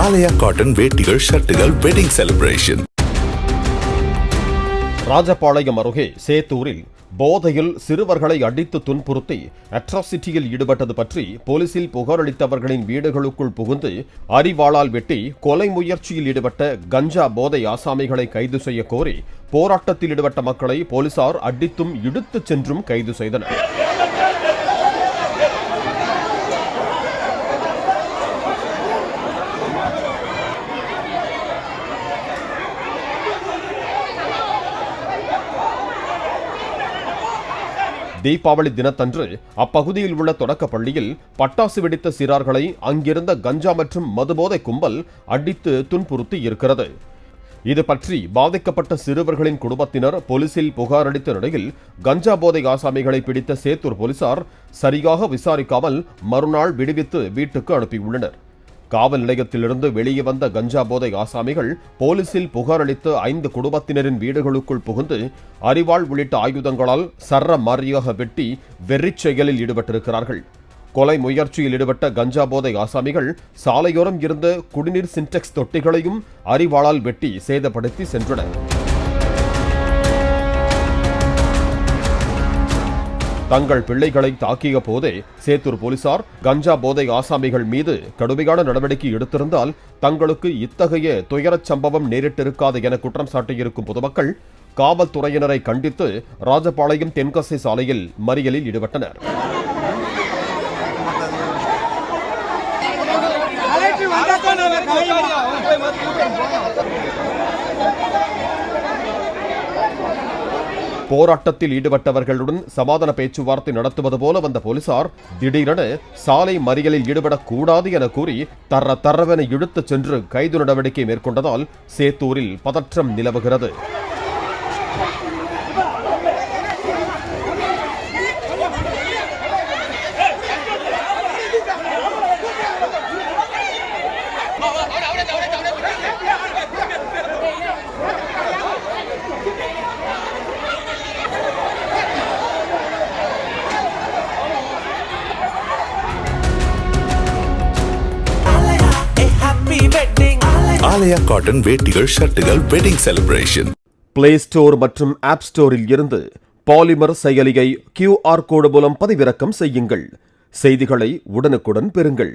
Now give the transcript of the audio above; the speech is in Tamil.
ஆலயா காட்டன் வேட்டிகள் ஷர்ட்டுகள் வெட்டிங் செலிப்ரேஷன். ராஜபாளையம் அருகே சேத்தூரில் போதையில் சிறுவர்களை அடித்து துன்புறுத்தி அட்ராசிட்டியில் ஈடுபட்டது பற்றி போலீசில் புகாரளித்தவர்களின் வீடுகளுக்குள் புகுந்து அரிவாளால் வெட்டி கொலை முயற்சியில் ஈடுபட்ட கஞ்சா போதை ஆசாமிகளை கைது செய்ய கோரி போராட்டத்தில் ஈடுபட்ட மக்களை போலீசார் அடித்தும் இழுத்துச் சென்றும் கைது செய்தனர். தீபாவளி தினத்தன்று அப்பகுதியில் உள்ள தொடக்க பள்ளியில் பட்டாசு வெடித்த சிறார்களை அங்கிருந்த கஞ்சா மற்றும் மதுபோதை கும்பல் அடித்து துன்புறுத்தி இருக்கிறது. இது பற்றி பாதிக்கப்பட்ட சிறுவர்களின் குடும்பத்தினர் போலீசில் புகார் அளித்த நிலையில் கஞ்சா போதை ஆசாமிகளை பிடித்த சேத்தூர் போலீசார் சரியாக விசாரிக்காமல் மறுநாள் விடுவித்து வீட்டுக்கு அனுப்பியுள்ளனர். காவல் நிலையத்திலிருந்து வெளியே வந்த கஞ்சா போதை ஆசாமிகள் போலீசில் புகார் அளித்த 5 குடும்பத்தினரின் வீடுகளுக்குள் புகுந்து அரிவாள் உள்ளிட்ட ஆயுதங்களால் சர்ற மாரியாக வெட்டி வெறிச் செயலில் ஈடுபட்டிருக்கிறார்கள். கொலை முயற்சியில் ஈடுபட்ட கஞ்சா போதை ஆசாமிகள் சாலையோரம் இருந்த குடிநீர் சின்டெக்ஸ் தொட்டிகளையும் அரிவாளால் வெட்டி சேதப்படுத்தி சென்றனர். தங்கள் பிள்ளைகளை தாக்கிய போதே சேத்தூர் போலீசார் கஞ்சா போதை ஆசாமிகள் மீது கடுமையான நடவடிக்கை எடுத்திருந்தால் தங்களுக்கு இத்தகைய துயரச் சம்பவம் நேரிட்டிருக்காது என குற்றம் சாட்டியிருக்கும் பொதுமக்கள் காவல்துறையினரை கண்டித்து ராஜபாளையம் தென்காசி சாலையில் மறியலில் ஈடுபட்டனர். போராட்டத்தில் ஈடுபட்டவர்களுடன் சமாதான பேச்சுவார்த்தை நடத்துவது போல வந்த போலீசார் திடீரென சாலை மறியலில் ஈடுபடக்கூடாது என கூறி தரவென இழுத்துச் சென்று கைது நடவடிக்கை மேற்கொண்டதால் சேத்தூரில் பதற்றம் நிலவுகிறது. ஆலயா காட்டன் வேட்டிகள் ஷர்ட்டுகள் வெட்டிங் செலிப்ரேஷன். பிளே ஸ்டோர் மற்றும் ஆப் ஸ்டோரில் இருந்து பாலிமர் செயலியை QR கோடு மூலம் பதிவிறக்கம் செய்யுங்கள். செய்திகளை உடனுக்குடன் பெறுங்கள்.